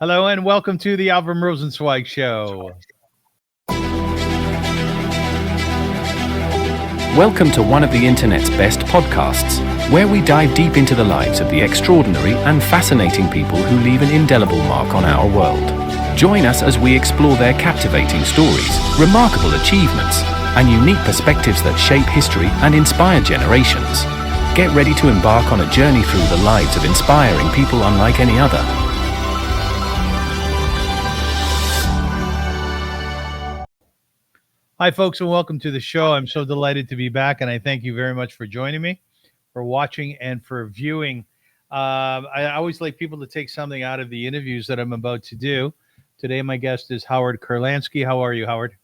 Hello and welcome to the Avrum Rosensweig Show. Welcome to one of the internet's best podcasts, where we dive deep into the lives of the extraordinary and fascinating people who leave an indelible mark on our world. Join us as we explore their captivating stories, remarkable achievements, and unique perspectives that shape history and inspire generations. Get ready to embark on a journey through the lives of inspiring people unlike any other. Hi, folks, and welcome to the show. I'm so delighted to be back, and I thank you very much for joining me, for watching, and for viewing. I always like people to take something out of the interviews that I'm about to do. Today, my guest is Howard Kurlandski. How are you, Howard?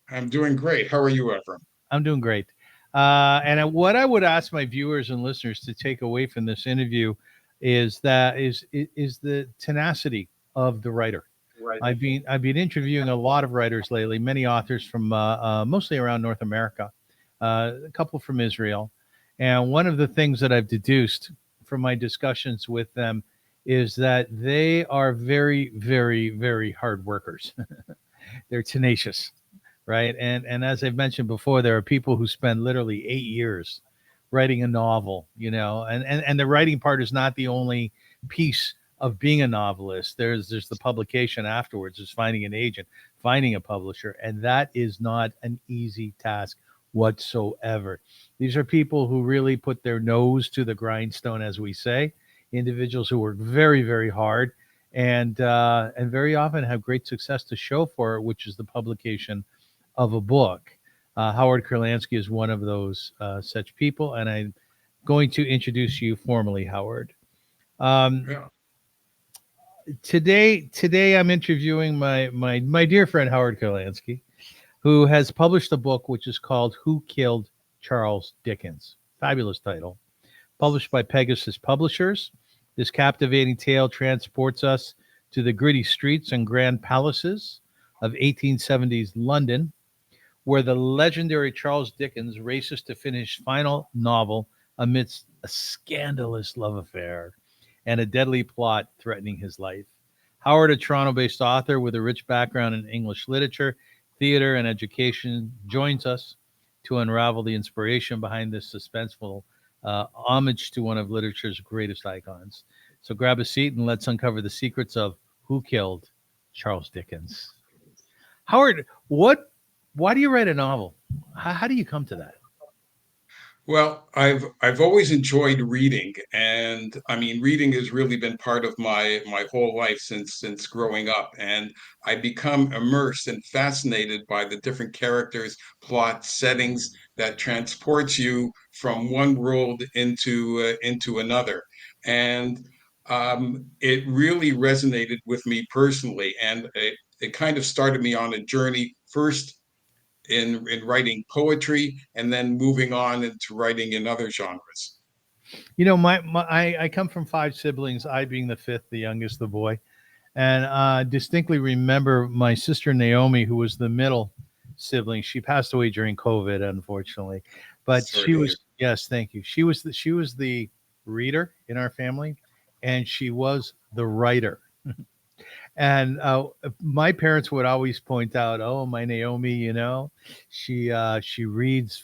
I'm doing great. How are you, Avrum? I'm doing great. And what I would ask my viewers and listeners to take away from this interview is the tenacity of the writer. Right. I've been interviewing a lot of writers lately, many authors from mostly around North America, a couple from Israel, and one of the things that I've deduced from my discussions with them is that they are very, very, very hard workers. They're tenacious, right? And as I've mentioned before, there are people who spend literally 8 years writing a novel, and the writing part is not the only piece of being a novelist. There's the publication afterwards. There's finding an agent, finding a publisher, and that is not an easy task whatsoever. These are people who really put their nose to the grindstone, as we say. Individuals who work very, very hard, and very often have great success to show for it, which is the publication of a book. Howard Kurlandski is one of those such people, and I'm going to introduce you formally, Howard. Yeah. Today I'm interviewing my dear friend Howard Kurlandski, who has published a book which is called Who Killed Charles Dickens? Fabulous title. Published by Pegasus Publishers. This captivating tale transports us to the gritty streets and grand palaces of 1870s London, where the legendary Charles Dickens races to finish final novel amidst a scandalous love affair and a deadly plot threatening his life. Howard, a Toronto-based author with a rich background in English literature, theater, and education, joins us to unravel the inspiration behind this suspenseful homage to one of literature's greatest icons. So grab a seat and let's uncover the secrets of Who Killed Charles Dickens. Howard, why do you write a novel? How do you come to that? Well, I've always enjoyed reading, and I mean, reading has really been part of my whole life since growing up, and I become immersed and fascinated by the different characters, plot, settings that transports you from one world into another, and it really resonated with me personally, and it kind of started me on a journey first in writing poetry and then moving on into writing in other genres. I come from five siblings, I being the fifth, the youngest, the boy. And distinctly remember my sister Naomi, who was the middle sibling. She passed away during COVID, unfortunately. But Sorry she to hear. was, yes, thank you. She was the reader in our family, and she was the writer. And my parents would always point out, "Oh, my Naomi, she reads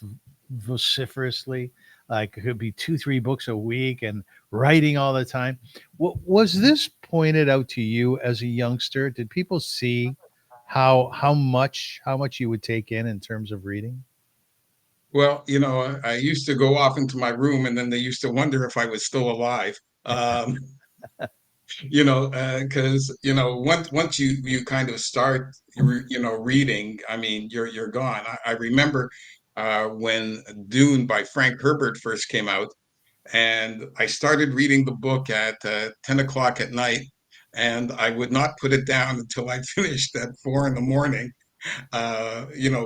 vociferously, like it could be 2, 3 books a week, and writing all the time." Was this pointed out to you as a youngster? Did people see how much you would take in terms of reading? Well, I used to go off into my room and then they used to wonder if I was still alive. Um, because once you kind of start reading, I mean you're gone. I remember when Dune by Frank Herbert first came out, and I started reading the book at 10 o'clock at night, and I would not put it down until I finished at 4 in the morning,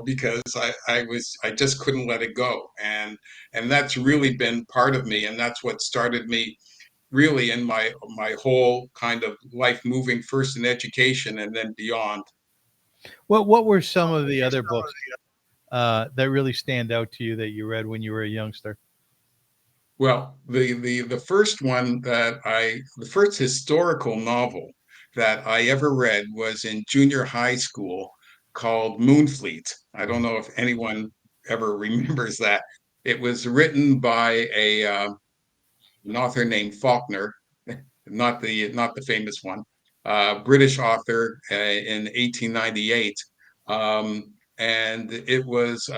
because I just couldn't let it go, and that's really been part of me, and that's what started me really in my whole kind of life, moving first in education and then beyond. What were some of the other books that really stand out to you that you read when you were a youngster? Well, the first one the first historical novel that I ever read was in junior high school, called Moonfleet. I don't know if anyone ever remembers that. It was written by an author named Faulkner, not the famous one, British author in 1898, and it was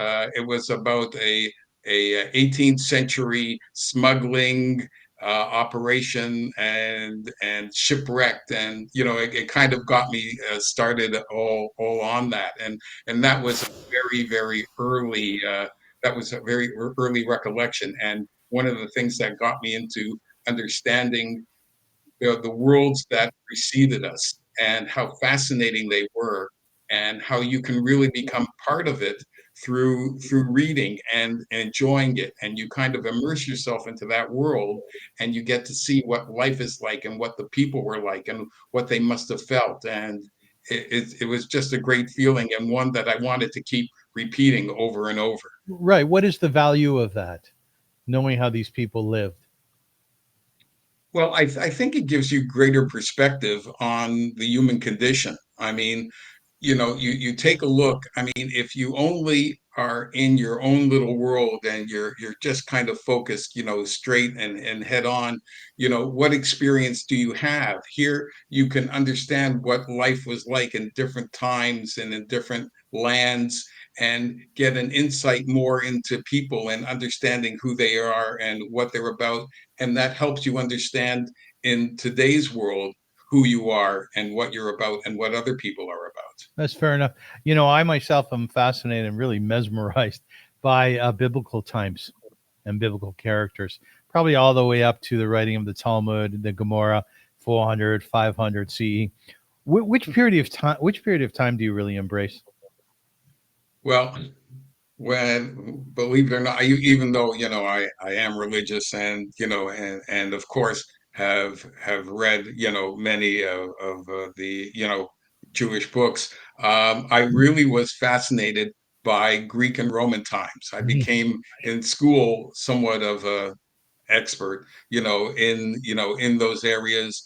about a 18th century smuggling operation, and shipwrecked, and it kind of got me started all on that, and that was a very early that was a very early recollection, and one of the things that got me into understanding the worlds that preceded us and how fascinating they were, and how you can really become part of it through reading and enjoying it, and you kind of immerse yourself into that world, and you get to see what life is like and what the people were like and what they must have felt, and it was just a great feeling, and one that I wanted to keep repeating over and over. Right. What is the value of that? Knowing how these people lived. Well, I think it gives you greater perspective on the human condition. I mean, you take a look. I mean, if you only are in your own little world and you're just kind of focused, straight and head on, what experience do you have? Here, you can understand what life was like in different times and in different lands, and get an insight more into people and understanding who they are and what they're about, and that helps you understand in today's world who you are and what you're about and what other people are about. That's fair enough. I myself am fascinated and really mesmerized by biblical times and biblical characters, probably all the way up to the writing of the Talmud, the Gemara, 400, 500 CE. Which period of time? Which period of time do you really embrace? Well, when, believe it or not, even though I am religious, and of course have read many of the Jewish books, I really was fascinated by Greek and Roman times. I Mhm. became in school somewhat of a expert, in those areas.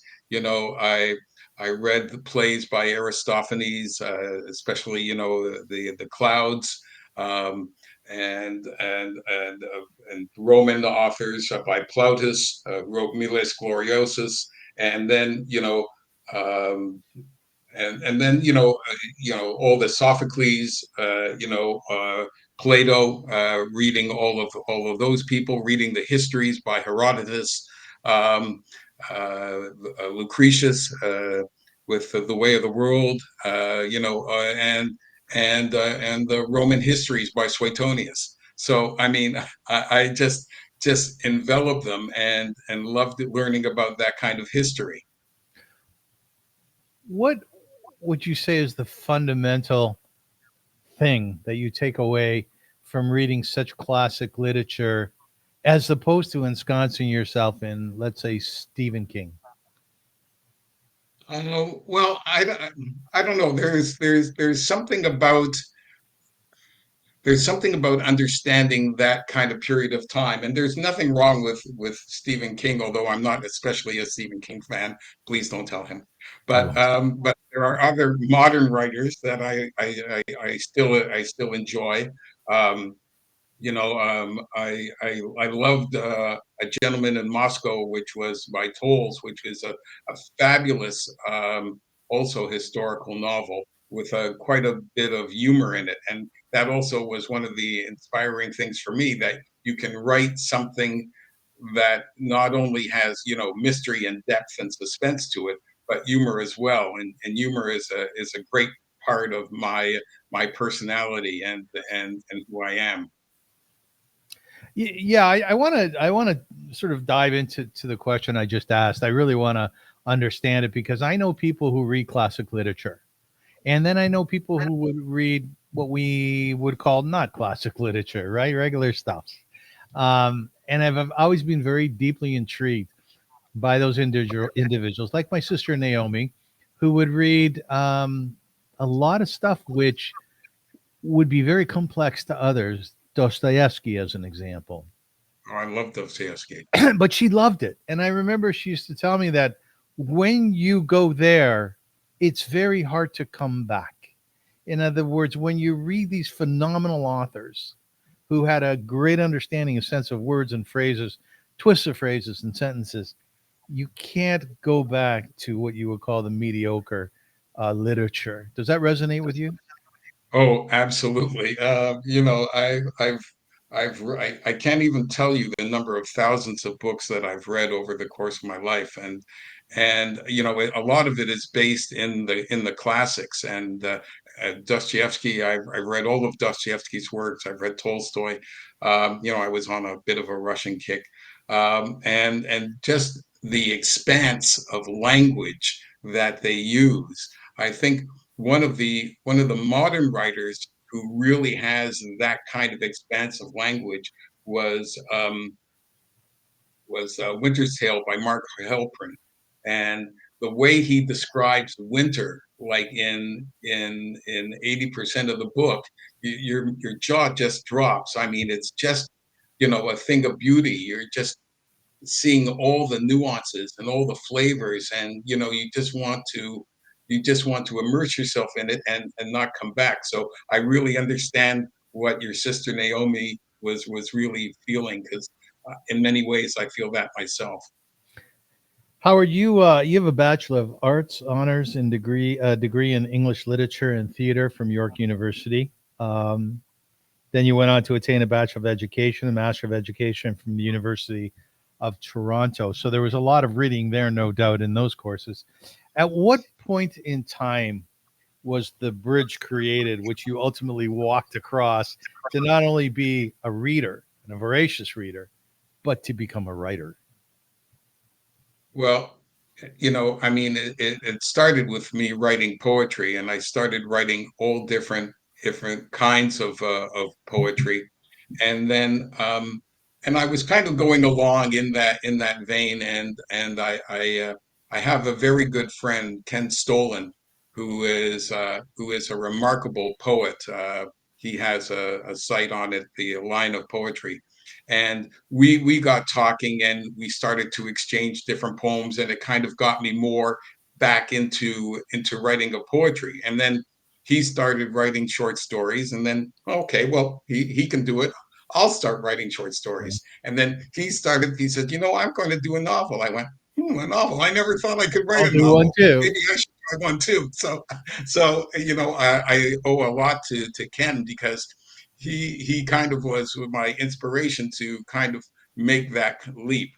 I read the plays by Aristophanes, especially the Clouds, um, and Roman authors by Plautus, wrote Miles Gloriosus, and then and then all the Sophocles, Plato, reading all of those people, reading the histories by Herodotus, um, Lucretius, with the Way of the World, and the Roman histories by Suetonius. So I mean, I just enveloped them and loved learning about that kind of history. What would you say is the fundamental thing that you take away from reading such classic literature as opposed to ensconcing yourself in, let's say, Stephen King? Well, I don't know. There's something about understanding that kind of period of time, and there's nothing wrong with Stephen King. Although I'm not especially a Stephen King fan, please don't tell him. I But won't. there are other modern writers that I still enjoy. Um, I loved A Gentleman in Moscow, which was by Tolles, which is a fabulous, also historical novel with quite a bit of humor in it, and that also was one of the inspiring things for me, that you can write something that not only has mystery and depth and suspense to it, but humor as well, and humor is a great part of my personality and who I am. Yeah, I want to sort of dive into the question I just asked. I really want to understand it because I know people who read classic literature, and then I know people who would read what we would call not classic literature, right? Regular stuff. And I've always been very deeply intrigued by those individuals, like my sister Naomi, who would read a lot of stuff which would be very complex to others. Dostoevsky, as an example. Oh, I love Dostoevsky. But she loved it. And I remember she used to tell me that when you go there, it's very hard to come back. In other words, when you read these phenomenal authors who had a great understanding and sense of words and phrases, twists of phrases and sentences, you can't go back to what you would call the mediocre literature. Does that resonate with you? Oh, absolutely. I can't even tell you the number of thousands of books that I've read over the course of my life, and a lot of it is based in the classics. And Dostoevsky, I've read all of Dostoevsky's works. I've read Tolstoy. I was on a bit of a Russian kick, and just the expanse of language that they use. I think one of the modern writers who really has that kind of expansive language was Winter's Tale by Mark Helprin, and the way he describes winter, like in 80% of the book, your jaw just drops. I mean, it's just a thing of beauty. You're just seeing all the nuances and all the flavors, and you just want to immerse yourself in it and not come back. So I really understand what your sister Naomi was really feeling, because in many ways I feel that myself. Howard, you have a Bachelor of Arts honors and degree in English Literature and Theater from York University. Um, then you went on to attain a Bachelor of Education, a Master of Education from the University of Toronto. So there was a lot of reading there, no doubt, in those courses. At what point in time was the bridge created, which you ultimately walked across to not only be a reader and a voracious reader, but to become a writer? Well, I mean, it started with me writing poetry, and I started writing all different kinds of poetry, and then and I was kind of going along in that vein, and I have a very good friend, Ken Stolen, who is a remarkable poet. He has a site on it, the Line of Poetry, and we got talking, and we started to exchange different poems, and it kind of got me more back into writing of poetry. And then he started writing short stories, and then okay, well, he can do it. I'll start writing short stories. And then he said, I'm going to do a novel. I went, a novel. I never thought I could write I'll a do one novel. too. Maybe I should try one too. So I owe a lot to Ken, because he kind of was my inspiration to kind of make that leap.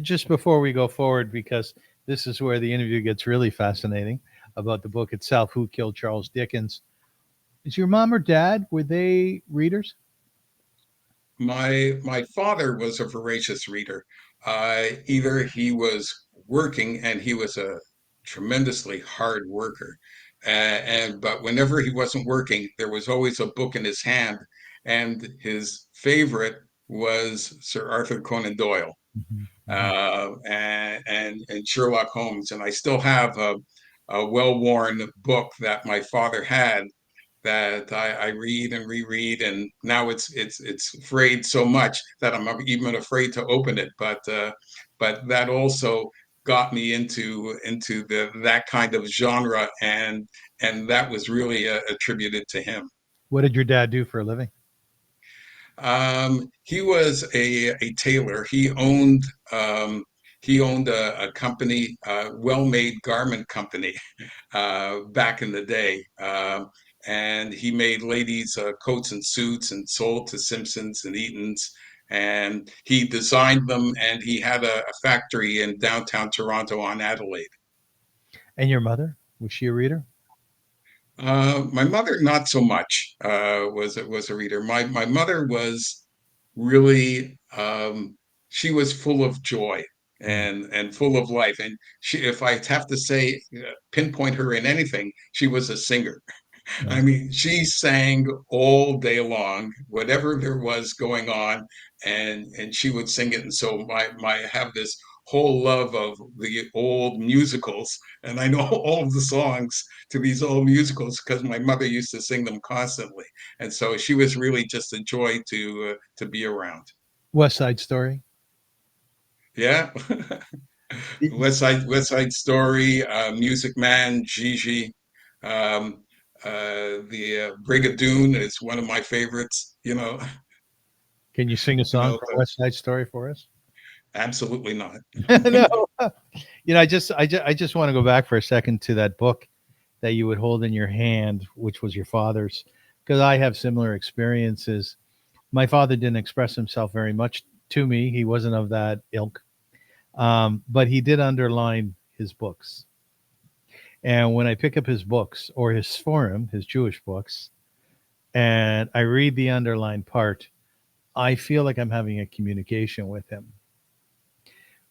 Just before we go forward, because this is where the interview gets really fascinating about the book itself, Who Killed Charles Dickens. Is your mom or dad, were they readers? My father was a voracious reader. Either he was working, and he was a tremendously hard worker, and but whenever he wasn't working, there was always a book in his hand, and his favorite was Sir Arthur Conan Doyle, Mhm, mhm. and Sherlock Holmes. And I still have a well-worn book that my father had, that I read and reread, and now it's frayed so much that I'm even afraid to open it. But that also got me into that kind of genre, and that was really attributed to him. What did your dad do for a living? He was a tailor. He owned a company, well-made garment company, back in the day. And he made ladies coats and suits, and sold to Simpsons and Eaton's. And he designed them, and he had a factory in downtown Toronto on Adelaide. And your mother, was she a reader? My mother, not so much, was a reader. My mother was really, she was full of joy Mm, and full of life. And if I have to say, pinpoint her in anything, she was a singer. yeah. I mean, she sang all day long, whatever there was going on, and she would sing it. And so my have this whole love of the old musicals, and I know all of the songs to these old musicals because my mother used to sing them constantly. And so she was really just a joy to be around. West Side Story. Yeah. West Side Story, Music Man, Gigi, um, the Brigadoon is one of my favorites. Can you sing a You song know, from West Side Story for us? absolutely not. No. I just want to go back for a second to that book that you would hold in your hand, which was your father's, because I have similar experiences. My father didn't express himself very much to me. He wasn't of that ilk, but he did underline his books. And when I pick up his books or his forum, his Jewish books, and I read the underlined part, I feel like I'm having a communication with him.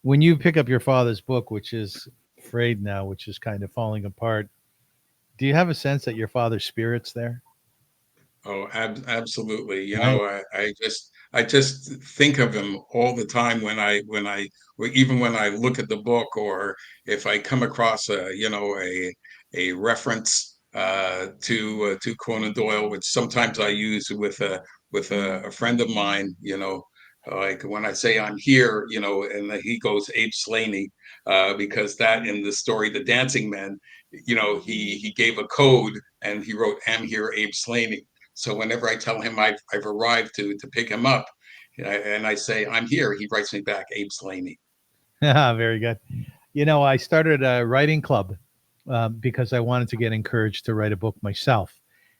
When you pick up your father's book, which is frayed now, which is kind of falling apart, do you have a sense that your father's spirit's there? Oh, absolutely. Right. I just think of him all the time well, even when I look at the book, or if I come across a reference to Conan Doyle, which sometimes I use with a friend of mine. Like when I say I'm here, and he goes Abe Slaney, because that in the story The Dancing Men, he gave a code and he wrote "Am here, Abe Slaney." So whenever I tell him I've arrived to pick him up, and I say I'm here, he writes me back Abe Slaney. Very good. I started a writing club because I wanted to get encouraged to write a book myself.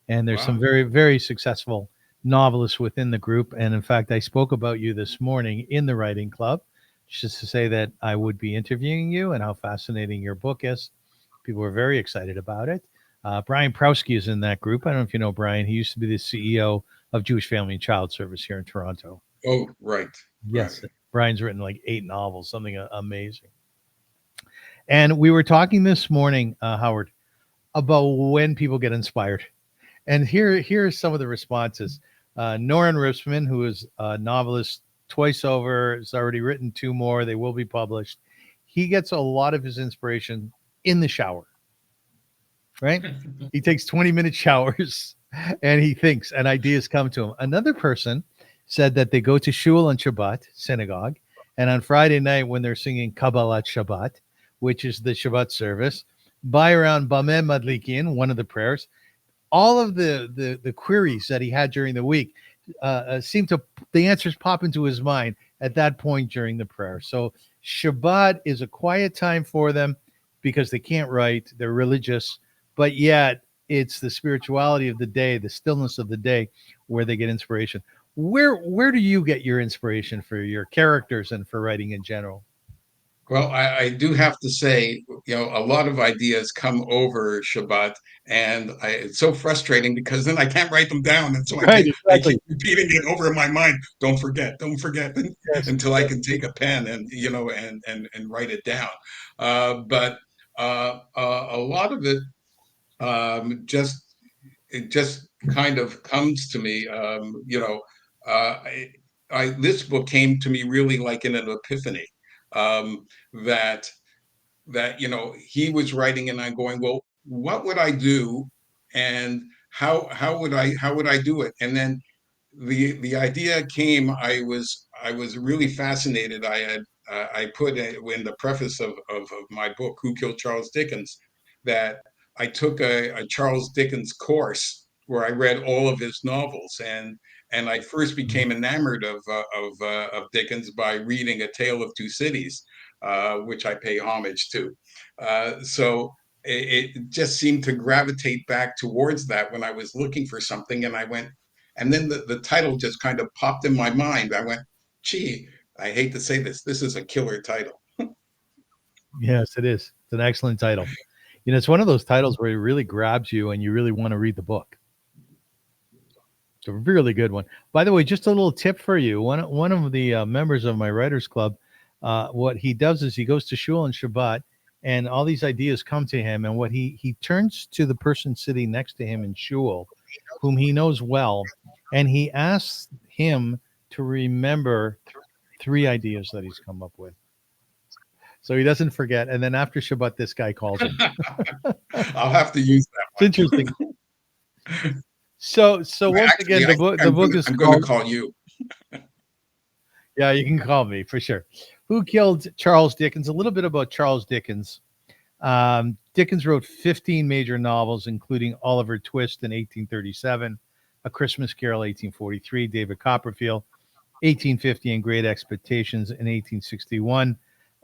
And there's some Wow. very, very successful novelists within the group. And in fact, I spoke about you this morning in the writing club, just to say that I would be interviewing you and how fascinating your book is. People were very excited about it. Brian Prowski is in that group. I don't know if you know Brian. He used to be the CEO of Jewish Family and Child Service here in Toronto. Oh, right, right. Yes, Brian's written like 8 novels, something amazing. And we were talking this morning, Howard, about when people get inspired. And here are some of the responses. Noran Ripsman, who is a novelist twice over, has already written 2 more. They will be published. He gets a lot of his inspiration in the shower, right? He takes 20-minute showers and he thinks, and ideas come to him. Another person said that they go to shul on Shabbat, synagogue, and on Friday night when they're singing Kabbalat Shabbat, which is the Shabbat service, by around Bameh Madlikin, one of the prayers, all of the queries that he had during the week seem to, the answers pop into his mind at that point during the prayer. So Shabbat is a quiet time for them because they can't write, they're religious, but yet it's the spirituality of the day, the stillness of the day, where they get inspiration. Where do you get your inspiration for your characters and for writing in general? Well, I do have to say, a lot of ideas come over Shabbat, and it's so frustrating because then I can't write them down, and so I Right, keep I exactly. keep repeating it over in my mind. Don't forget, Yes, until I yes. can take a pen and write it down. But a lot of it um, just it just kind of comes to me. Uh, I, this book came to me really like in an epiphany. Um, that he was writing, and I'm going, well, what would I do, and how would I do it? And then the idea came. I was really fascinated. I put in the preface of my book, Who Killed Charles Dickens, that I took a Charles Dickens course where I read all of his novels, and I first became enamored of Dickens by reading A Tale of Two Cities, which I pay homage to. So it just seemed to gravitate back towards that when I was looking for something, and I went, and then the title just kind of popped in my mind. I went, gee, I hate to say this, this is a killer title. Yes, it is. It's an excellent title. It's one of those titles where it really grabs you and you really want to read the book. It's a really good one. By the way, just a little tip for you. One of the members of my writers club, what he does is he goes to shul on Shabbat, and all these ideas come to him. And what he turns to the person sitting next to him in shul, whom he knows well, and he asks him to remember 3 ideas that he's come up with, so he doesn't forget. And then after Shabbat, this guy calls him. I'll have to use It's interesting. So once Actually, again, I the think book the book is I'm gonna called. call you. Yeah, you can call me for sure. Who Killed Charles Dickens? A little bit about Charles Dickens. Dickens wrote 15 major novels, including Oliver Twist in 1837, A Christmas Carol 1843, David Copperfield 1850, and Great Expectations in 1861.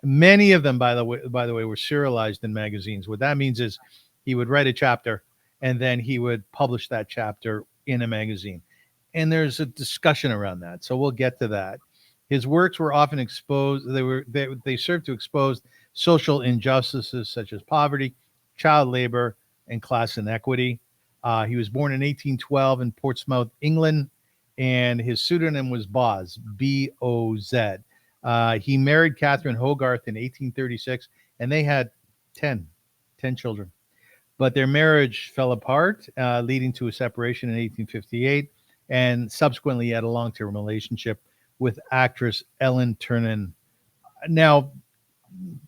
Many of them, by the way, were serialized in magazines. What that means is he would write a chapter and then he would publish that chapter in a magazine. And there's a discussion around that, so we'll get to that. His works were often exposed. They served to expose social injustices such as poverty, child labor, and class inequity. He was born in 1812 in Portsmouth, England, and his pseudonym was Boz, B-O-Z. He married Catherine Hogarth in 1836, and they had 10 children. But their marriage fell apart, leading to a separation in 1858, and subsequently he had a long-term relationship with actress Ellen Ternan. Now,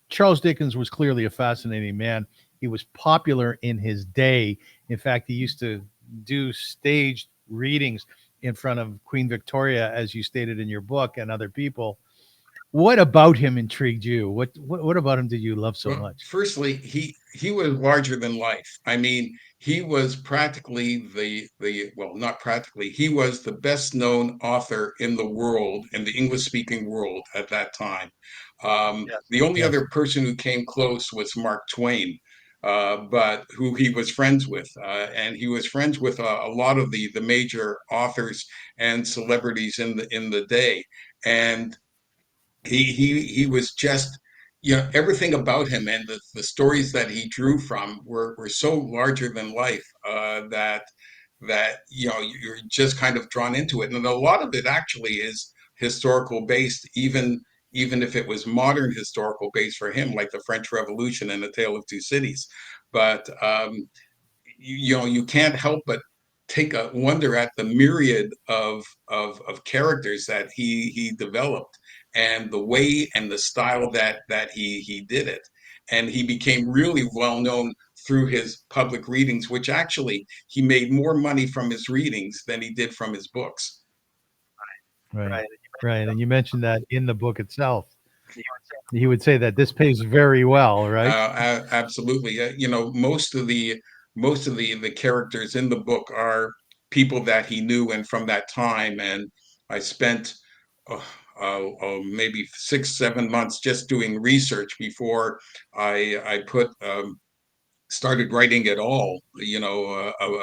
Charles Dickens was clearly a fascinating man. He was popular in his day. In fact, he used to do staged readings in front of Queen Victoria, as you stated in your book, and other people. What about him intrigued you? What about him did you love so much? Firstly, he was larger than life. I mean, he was practically the well, not practically. He was the best known author in the world, in the English speaking world at that time. The only other person who came close was Mark Twain, but who he was friends with, and he was friends with a lot of the major authors and celebrities in the day, and he was just, everything about him and the stories that he drew from were so larger than life, that you're just kind of drawn into it, and a lot of it actually is historical based, even if it was modern historical based for him, like the French Revolution and the Tale of Two Cities. But you can't help but take a wonder at the myriad of characters that he developed, and the way and the style that he did it. And he became really well known through his public readings, which actually he made more money from his readings than he did from his books. Right. And you mentioned that in the book itself. He would say that this pays very well, right? Absolutely. Most of the characters in the book are people that he knew and from that time. And I spent maybe 6-7 months just doing research before I started writing at all,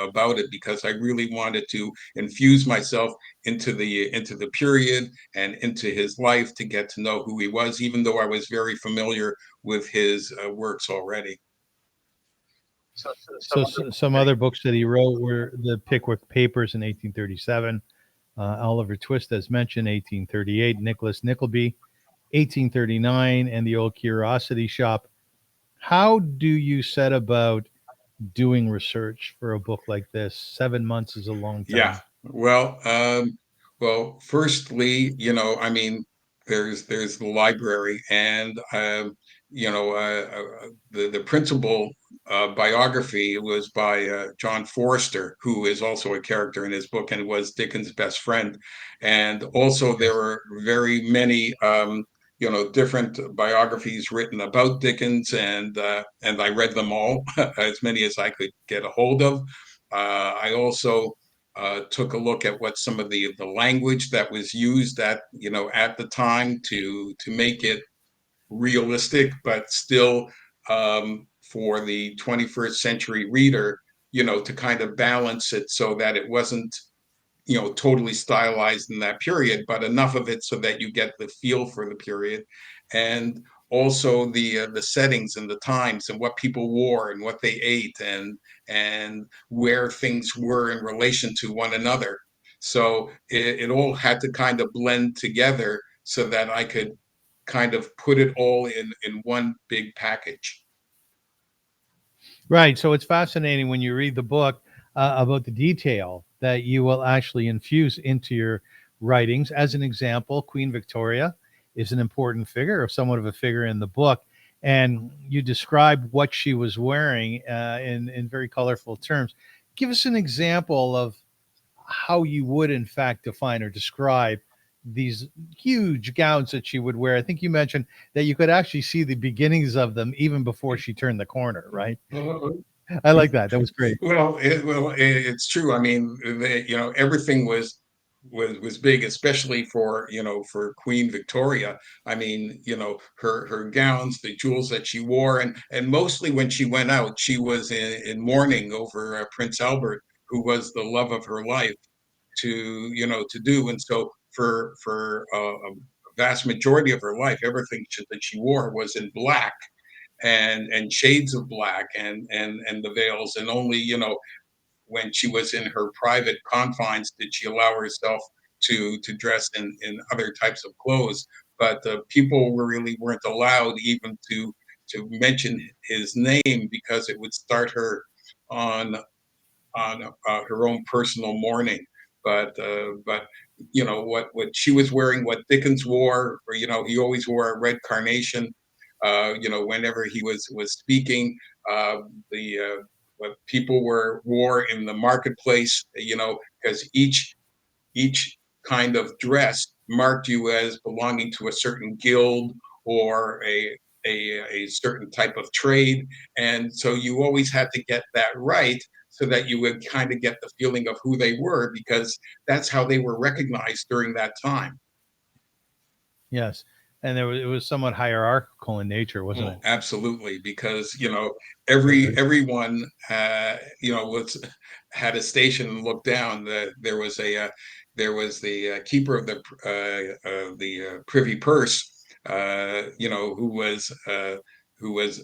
about it, because I really wanted to infuse myself into the period and into his life to get to know who he was, even though I was very familiar with his works already. So some other books that he wrote were the Pickwick Papers in 1837, Oliver Twist, as mentioned, 1838, Nicholas Nickleby, 1839, and The Old Curiosity Shop. How do you set about doing research for a book like this? 7 months is a long time. Yeah. Well, firstly, I mean, there's the library, and the principal biography was by John Forster, who is also a character in his book and was Dickens' best friend. And also there were very many different biographies written about Dickens, and I read them all, as many as I could get a hold of. I also took a look at what some of the language that was used at the time to make it realistic, but still, for the 21st century reader, to kind of balance it so that it wasn't totally stylized in that period, but enough of it so that you get the feel for the period. And also the settings and the times and what people wore and what they ate, and where things were in relation to one another. So it all had to kind of blend together so that I could kind of put it all in one big package. Right. So it's fascinating when you read the book about the detail that you will actually infuse into your writings. As an example, Queen Victoria is an important figure, or somewhat of a figure in the book. And you describe what she was wearing in very colorful terms. Give us an example of how you would, in fact, define or describe these huge gowns that she would wear. I think you mentioned that you could actually see the beginnings of them even before she turned the corner, right? I like that. That was great. It's true. I mean, everything was big, especially for for Queen Victoria. I mean, her gowns, the jewels that she wore, and mostly when she went out, she was in mourning over Prince Albert, who was the love of her life to do. And so for a vast majority of her life, everything that she wore was in black and shades of black and the veils, and only when she was in her private confines did she allow herself to dress in other types of clothes. But people really weren't allowed even to mention his name, because it would start her on her own personal mourning. But what she was wearing, what Dickens wore, or he always wore a red carnation. Whenever he was speaking, the what people wore in the marketplace. Because each kind of dress marked you as belonging to a certain guild or a certain type of trade. And so you always had to get that right, so that you would kind of get the feeling of who they were, because that's how they were recognized during that time. Yes. And it was somewhat hierarchical in nature, wasn't it? Absolutely, because everyone had a station and looked down. There was the keeper of the privy purse, who was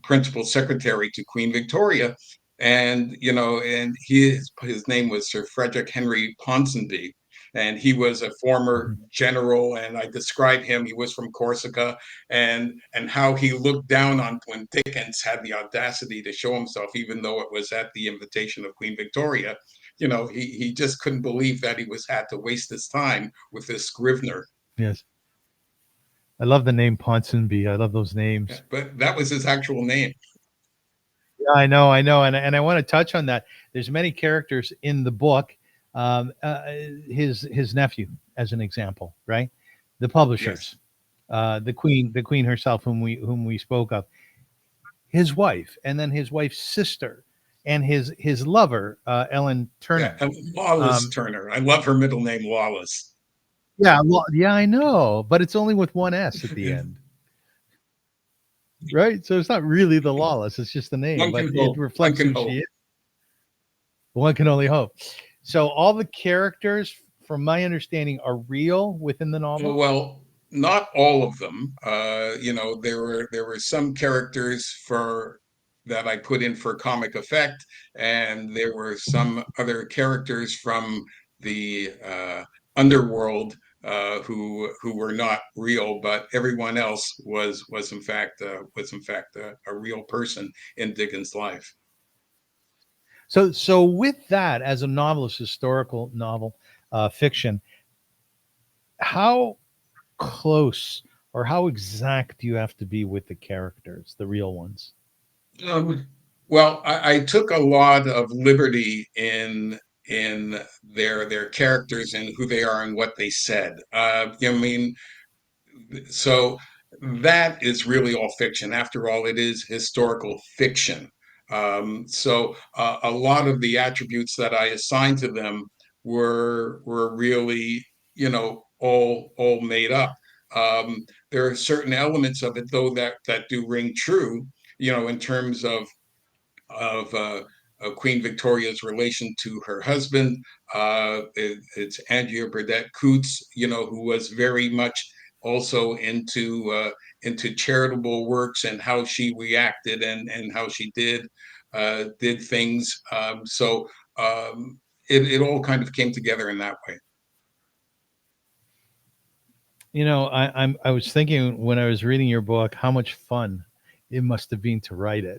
principal secretary to Queen Victoria, and his name was Sir Frederick Henry Ponsonby. And he was a former general, and I describe him. He was from Corsica, and how he looked down on when Dickens had the audacity to show himself, even though it was at the invitation of Queen Victoria. He just couldn't believe that he had to waste his time with this scrivener. Yes. I love the name Ponsonby. I love those names. Yeah, but that was his actual name. Yeah, I know, and I want to touch on that. There's many characters in the book. His nephew, as an example, right? The publishers, yes. The queen herself, whom we spoke of, his wife, and then his wife's sister, and his lover, Ellen Turner. Yeah, Lawless Turner. I love her middle name, Lawless. Yeah, well, yeah, I know, but it's only with one S at the end. Right? So it's not really the Lawless, it's just the name, but it reflects who she is. One can only hope. So all the characters, from my understanding, are real within the novel? Well, not all of them. There were some characters that I put in for comic effect, and there were some other characters from the underworld who were not real, but everyone else was in fact a real person in Dickens' life. So with that, as a novelist, historical novel fiction, how close or how exact do you have to be with the characters, the real ones? Well, I took a lot of liberty in their characters and who they are and what they said. So that is really all fiction. After all, it is historical fiction. So a lot of the attributes that I assigned to them were really, all made up. There are certain elements of it, though, that do ring true, in terms of Queen Victoria's relation to her husband. It's Andrea Burdett Coutts, who was very much also into charitable works, and how she reacted and how she did things. So it all kind of came together in that way. I was thinking when I was reading your book how much fun it must have been to write it,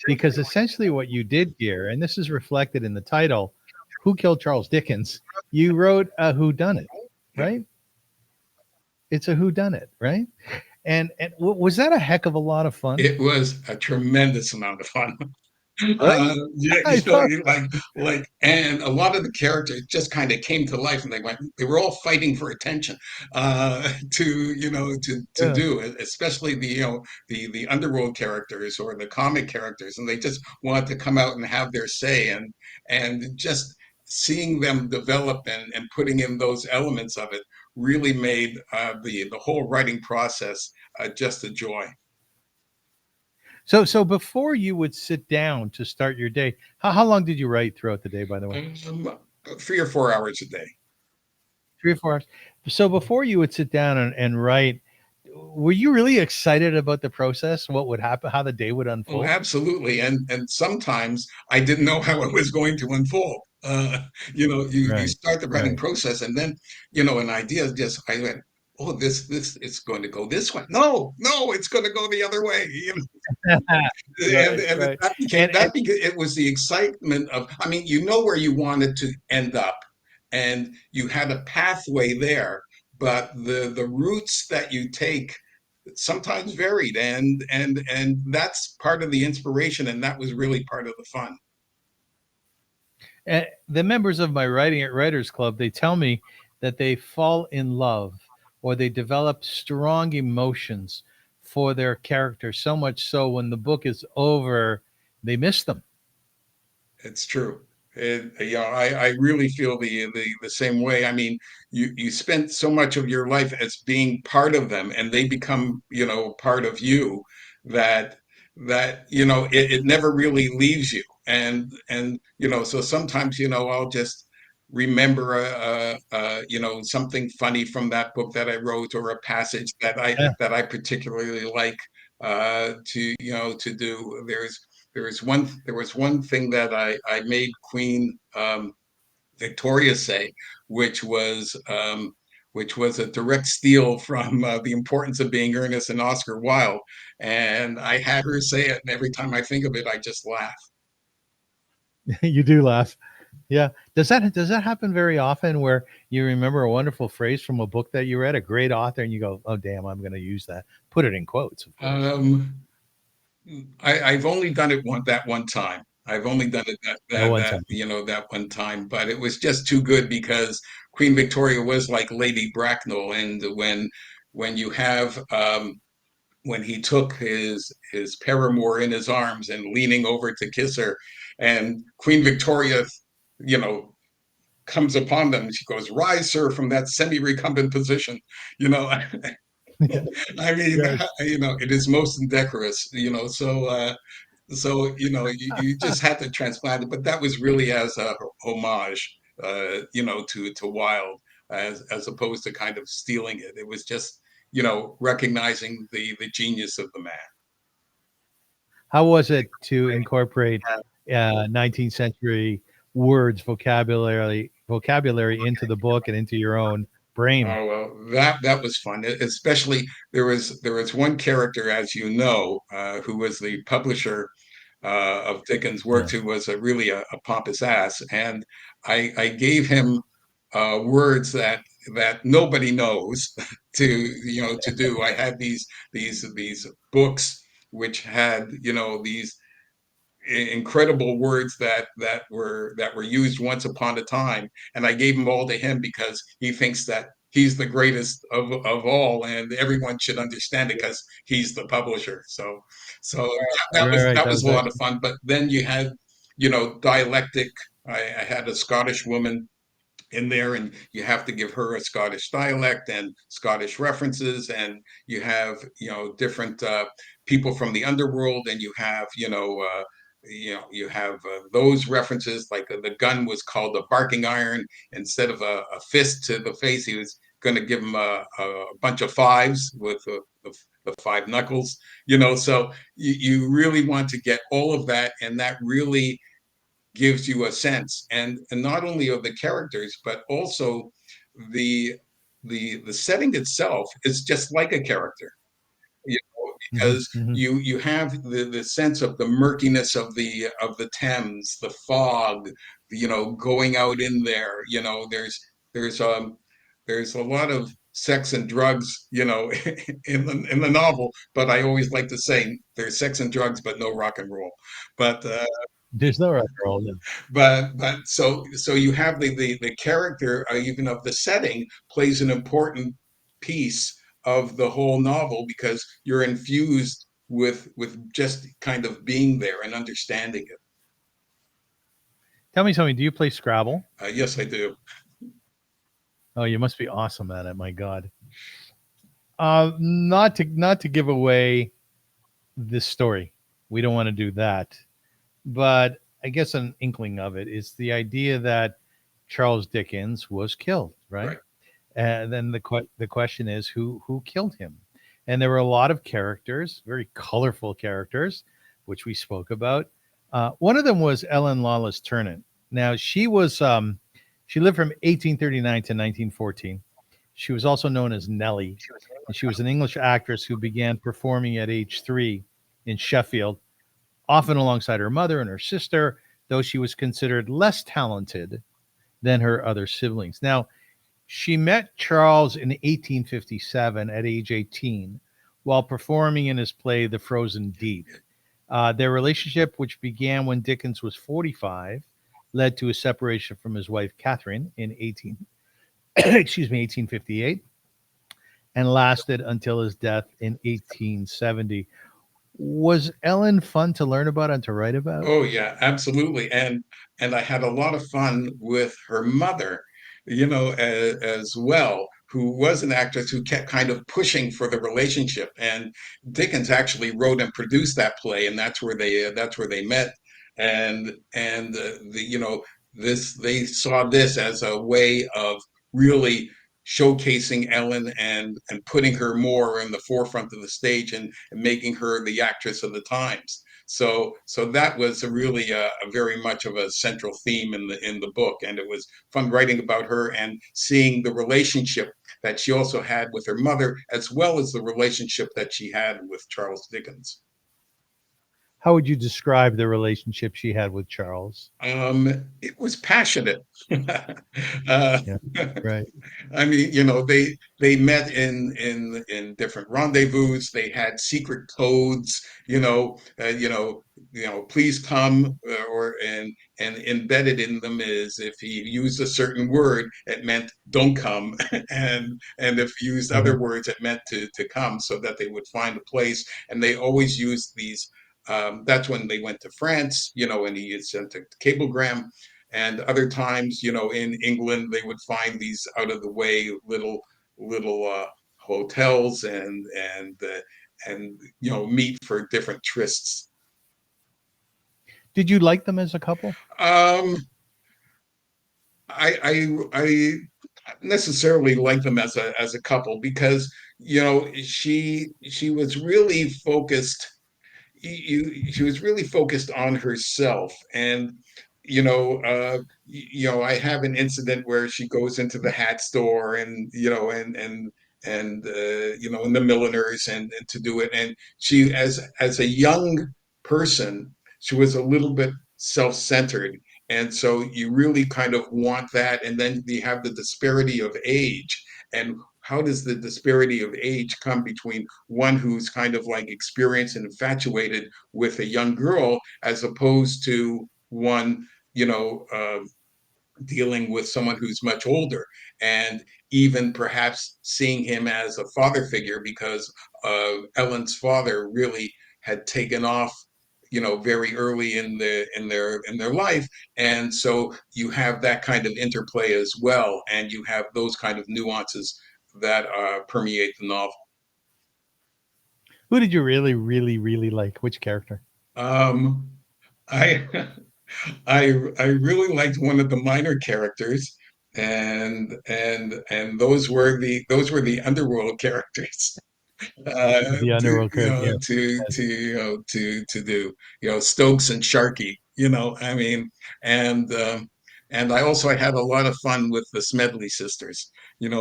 because essentially what you did here, and this is reflected in the title, Who Killed Charles Dickens? You wrote a whodunit, right? It's a whodunit, right? And was that a heck of a lot of fun? It was a tremendous amount of fun. Yeah, I thought, and a lot of the characters just kind of came to life, and they were all fighting for attention, to yeah. do, especially the underworld characters or the comic characters, and they just wanted to come out and have their say, and just seeing them develop and putting in those elements of it really made the whole writing process just a joy. So before you would sit down to start your day, how long did you write throughout the day, by the way? Um, 3 or 4 hours a day. 3 or 4 hours. So before you would sit down and write, were you really excited about the process? What would happen? How the day would Oh, unfold? absolutely. And sometimes I didn't know how it was going to unfold. You Right. start the writing Right. process, and then, an idea just, I went, oh, this it's going to go this way. No, no, it's going to go the other way. And Right. and Right. that became it was the excitement of, I mean, where you wanted to end up, and you had a pathway there, but the routes that you take sometimes varied, and that's part of the inspiration, and that was really part of the fun. The members of my writers club, they tell me that they fall in love or they develop strong emotions for their character, so much so when the book is over, they miss them. It's true. I really feel the same way. I mean, you spent so much of your life as being part of them, and they become, part of you, that it never really leaves you. And so sometimes, I'll just remember something funny from that book that I wrote, or a passage Yeah. that I particularly like, to do. There was one thing that I made Queen Victoria say, which was a direct steal from The Importance of Being Earnest and Oscar Wilde, and I had her say it, and every time I think of it, I just laugh. You do laugh. Yeah. Does that happen very often where you remember a wonderful phrase from a book that you read, a great author, and you go, "Oh, damn, I'm going to use that." Put it in quotes, of course. Um, I've only done it that one time. I've only done it No one time. that one time, but it was just too good, because Queen Victoria was like Lady Bracknell, and when you have when he took his paramour in his arms and leaning over to kiss her, and Queen Victoria, you know, comes upon them, and she goes, "Rise, sir, from that semi-recumbent position." You know, I mean, Yes. it is most indecorous. So you just had to transplant it, but that was really as a homage, to Wilde, as opposed to kind of stealing it. It was just, recognizing the genius of the man. How was it to incorporate 19th century words, vocabulary into the book and into your own brain? Oh well, that was fun. Especially, there was one character, as you know, who was the publisher of Dickens' works, Yeah. who was really a pompous ass, and I gave him words that nobody knows to do. I had these books which had, these incredible words that were used once upon a time, and I gave them all to him, because he thinks that he's the greatest of all, and everyone should understand it, because he's the publisher. So that Right, was right. that That was was a lot of excellent. fun. But then you had, dialectic. I had a Scottish woman in there, and you have to give her a Scottish dialect and Scottish references, and you have, different people from the underworld, and you have those references, like the gun was called a barking iron. Instead of a fist to the face, he was going to give him a bunch of fives with the five knuckles. So you really want to get all of that, and that really gives you a sense, and not only of the characters, but also the the setting itself is just like a character, Hmm. because Hmm. you have the sense of the murkiness of the Thames, the fog, going out in there. There's a lot of sex and drugs, in the novel. But I always like to say there's sex and drugs, but no rock and roll. But There's no rock and roll. No. but so you have the character, even of the setting, plays an important piece of the whole novel because you're infused with just kind of being there and understanding it. Tell me something. Do you play Scrabble? Yes, I do. Oh, you must be awesome at it. My God. Not to give away this story. We don't want to do that. But I guess an inkling of it is the idea that Charles Dickens was killed, right? Right. And then the question is who killed him? And there were a lot of characters, very colorful characters, which we spoke about. One of them was Ellen Lawless Turnant. Now she lived from 1839 to 1914. She was also known as Nellie, and she was an English actress who began performing at age 3 in Sheffield, often alongside her mother and her sister, though she was considered less talented than her other siblings. Now, she met Charles in 1857 at age 18 while performing in his play The Frozen Deep. Their relationship, which began when Dickens was 45, led to a separation from his wife Catherine in 1858, and lasted until his death in 1870. Was Ellen fun to learn about and to write about? Oh yeah, absolutely. And I had a lot of fun with her mother, as well, who was an actress who kept kind of pushing for the relationship. And Dickens actually wrote and produced that play, and that's where they met. And this they saw this as a way of really showcasing Ellen and putting her more in the forefront of the stage and making her the actress of the times. So that was a very much of a central theme in the book, and it was fun writing about her and seeing the relationship that she also had with her mother, as well as the relationship that she had with Charles Dickens. How would you describe the relationship she had with Charles? It was passionate. uh, Yeah, right. I mean, they met in different rendezvous. They had secret codes. Please come, or and embedded in them is if he used a certain word, it meant don't come, and if he used Mhm. other words, it meant to come, so that they would find a place. And they always used these. That's when they went to France, and he had sent a cablegram. And other times, in England, they would find these out of the way little hotels and meet for different trysts. Did you like them as a couple? Um, I necessarily like them as a couple because she was really focused. She was really focused on herself. And I have an incident where she goes into the hat store and in the milliners and to do it. And she, as a young person, she was a little bit self-centered. And so you really kind of want that. And then you have the disparity of age. And how does the disparity of age come between one who's kind of like experienced and infatuated with a young girl, as opposed to one, dealing with someone who's much older, and even perhaps seeing him as a father figure, because Ellen's father really had taken off, very early in their life. And so you have that kind of interplay as well, and you have those kind of nuances that permeate the novel. Who did you really, really, really like? Which character? um I I really liked one of the minor characters, and those were the underworld characters. The To underworld character. Yes, to do, Stokes and Sharkey. I mean, and I had a lot of fun with the Smedley sisters.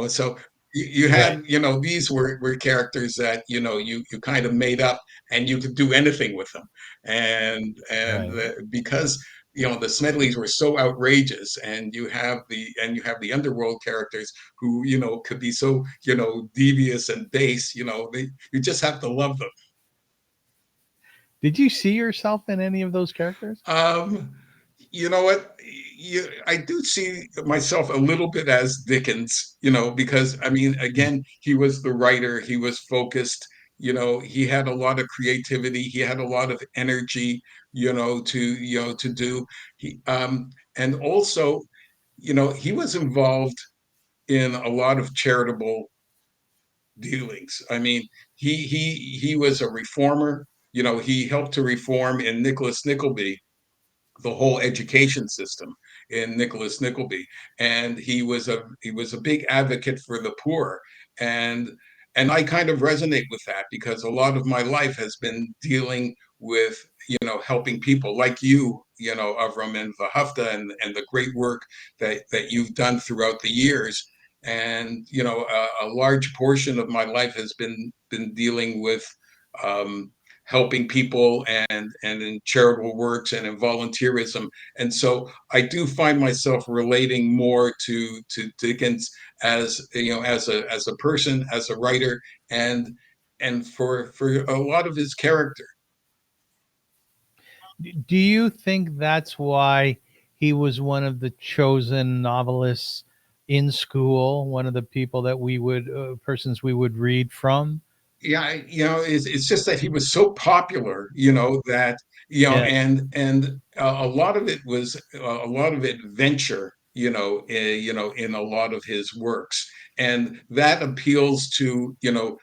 So you Right. had, these were characters that, you kind of made up, and you could do anything with them. Right. Because, the Smedleys were so outrageous, and you have the underworld characters who, could be so, devious and base, you just have to love them. Did you see yourself in any of those characters? Um, you know what? I do see myself a little bit as Dickens, because I mean, again, he was the writer, he was focused, he had a lot of creativity, he had a lot of energy, to do. And also, he was involved in a lot of charitable dealings. I mean, he was a reformer. He helped to reform in Nicholas Nickleby the whole education system in Nicholas Nickleby, and he was a big advocate for the poor, and and I kind of resonate with that because a lot of my life has been dealing with helping people like Avram, and the Hafta, and the great work that you've done throughout the years. And a large portion of my life has been dealing with um, helping people, and in charitable works and in volunteerism. And so I do find myself relating more to Dickens as as a person, as a writer, and for a lot of his character. Do you think that's why he was one of the chosen novelists in school, one of the people that we would persons we would read from? Yeah, it's just that he was so popular, that Yeah. and a lot of it was a lot of adventure, in a lot of his works, and that appeals to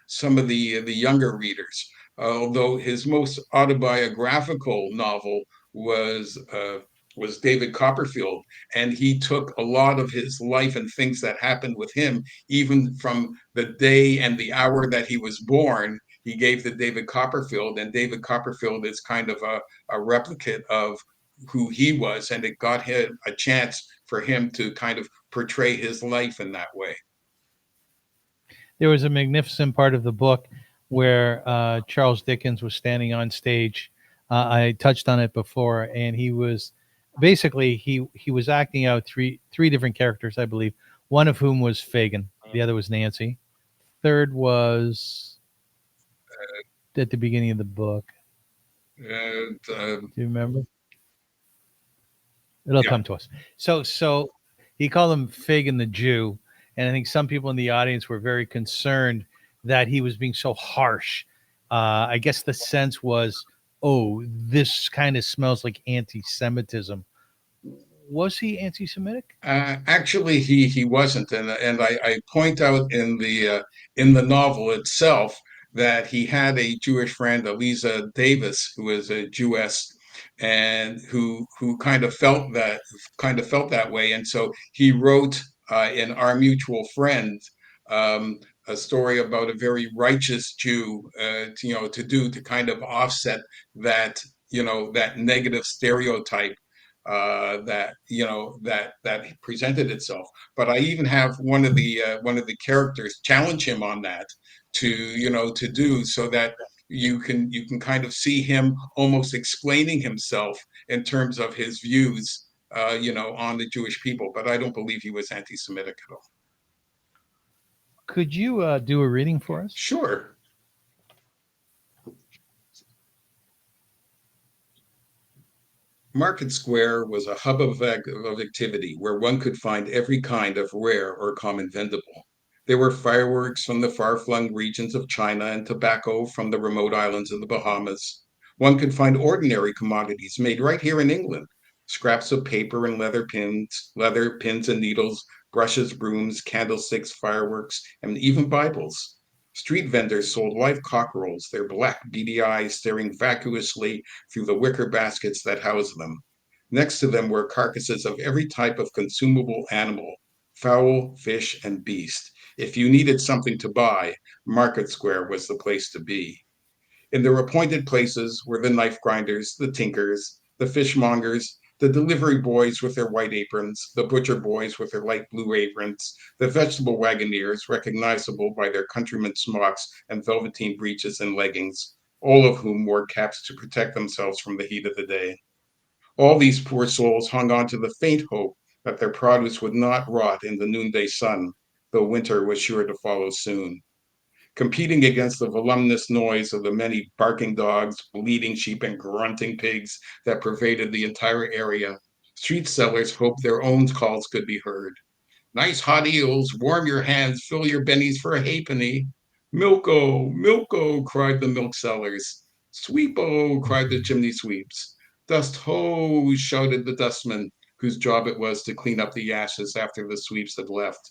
some of the younger readers. Although his most autobiographical novel was uh, was David Copperfield, and he took a lot of his life and things that happened with him, even from the day and the hour that he was born. He gave the David Copperfield, and David Copperfield is kind of a replicate of who he was, and it got him a chance for him to kind of portray his life in that way. There was a magnificent part of the book where Charles Dickens was standing on stage. I touched on it before, and he was basically he was acting out three different characters, I believe. One of whom was Fagin, the other was Nancy, third was at the beginning of the book. And Do you remember? It'll yeah, come to us. So he called him Fagin the Jew, and I think some people in the audience were very concerned that he was being so harsh. I guess the sense was, oh, this kind of smells like anti-Semitism. Was he anti-Semitic? actually, he wasn't, and I point out in the novel itself that he had a Jewish friend, Eliza Davis, who is a Jewess, and who kind of felt that way, and so he wrote in Our Mutual Friend, um, a story about a very righteous Jew, to kind of offset that that negative stereotype that presented itself. But I even have one of the characters challenge him on that to do so that you can kind of see him almost explaining himself in terms of his views, on the Jewish people. But I don't believe he was anti-Semitic at all. Could you do a reading for us? Sure. Market Square was a hub of activity where one could find every kind of rare or common vendible. There were fireworks from the far-flung regions of China and tobacco from the remote islands of the Bahamas. One could find ordinary commodities made right here in England: scraps of paper and leather pins and needles, brushes, brooms, candlesticks, fireworks, and even Bibles. Street vendors sold live cockerels, their black, beady eyes staring vacuously through the wicker baskets that housed them. Next to them were carcasses of every type of consumable animal, fowl, fish, and beast. If you needed something to buy, Market Square was the place to be. In their appointed places were the knife grinders, the tinkers, the fishmongers, The delivery boys with their white aprons, the butcher boys with their light blue aprons, the vegetable wagoners, recognizable by their countrymen smocks and velveteen breeches and leggings, all of whom wore caps to protect themselves from the heat of the day. All these poor souls hung on to the faint hope that their produce would not rot in the noonday sun, though winter was sure to follow soon. Competing against the voluminous noise of the many barking dogs, bleating sheep, and grunting pigs that pervaded the entire area, street sellers hoped their own calls could be heard. Nice hot eels, warm your hands, fill your bennies for a halfpenny. Milko, Milko, cried the milk sellers. Sweepo, cried the chimney sweeps. Dust ho, shouted the dustman, whose job it was to clean up the ashes after the sweeps had left.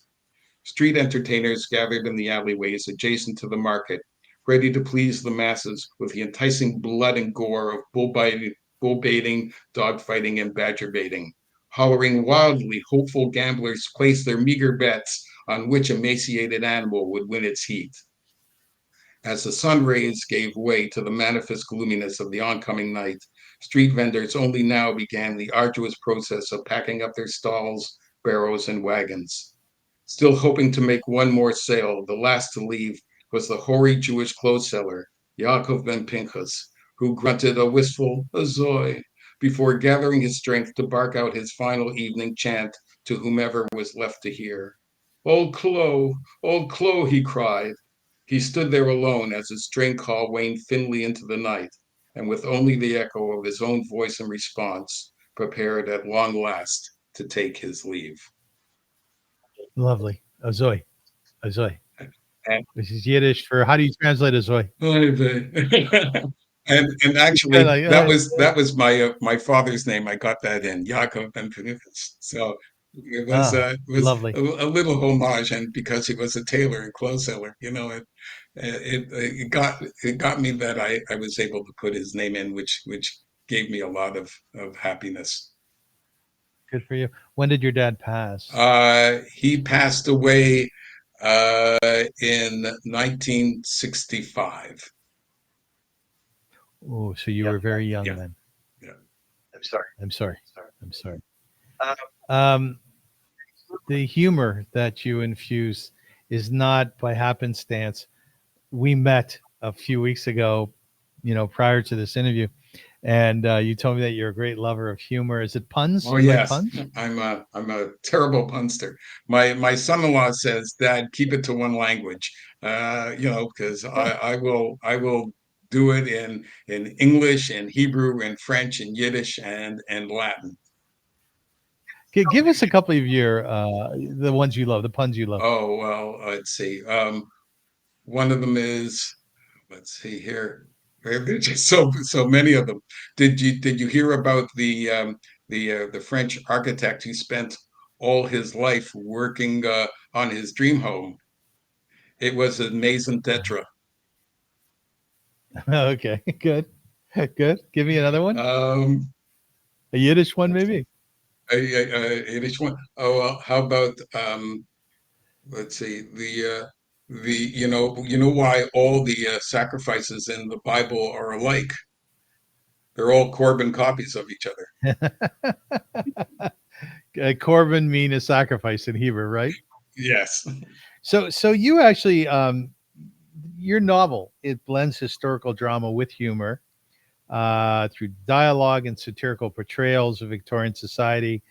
Street entertainers gathered in the alleyways adjacent to the market, ready to please the masses with the enticing blood and gore of bull baiting, dog fighting, and badger baiting. Hollering wildly, hopeful gamblers placed their meager bets on which emaciated animal would win its heat. As the sun rays gave way to the manifest gloominess of the oncoming night, street vendors only now began the arduous process of packing up their stalls, barrows, and wagons. Still hoping to make one more sale, the last to leave was the hoary Jewish clothes seller, Yaakov ben Pinchas, who grunted a wistful "Azoi" before gathering his strength to bark out his final evening chant to whomever was left to hear. Old Clo, he cried. He stood there alone as his string call waned thinly into the night, and with only the echo of his own voice in response, prepared at long last to take his leave. Lovely. Azoi. Azoi. And, This is Yiddish for, how do you translate Azoi? and actually Like, that was my father's name. I got that in Yaakov ben Pinchas. So it was lovely. a little homage, and because he was a tailor and clothes seller, it got me that I was able to put his name in, which gave me a lot of happiness. Good for you. When did your dad pass? He passed away in 1965. Oh, so you were very young Yeah. then. Yeah. I'm sorry. Um, the humor that you infuse is not by happenstance. We met a few weeks ago, prior to this interview, and you told me that you're a great lover of humor. Is it puns? Oh You like yes, puns? I'm a terrible punster. My son-in-law says, "Dad, keep it to one language," because I will do it in English and Hebrew and French and Yiddish and Latin. Give us a couple of your the ones you love, the puns you love. Oh well, let's see. One of them is, let's see here. There's just so many of them. Did you hear about the French architect who spent all his life working on his dream home? It was a maison d'etre. Okay, good. Give me another one. Um, A Yiddish one, maybe. Yiddish one. Oh, well, how about let's see the you know why all the sacrifices in the Bible are alike? They're all Corbin copies of each other. Korban mean a sacrifice in Hebrew, right? Yes. So you actually, your novel, it blends historical drama with humor through dialogue and satirical portrayals of Victorian society,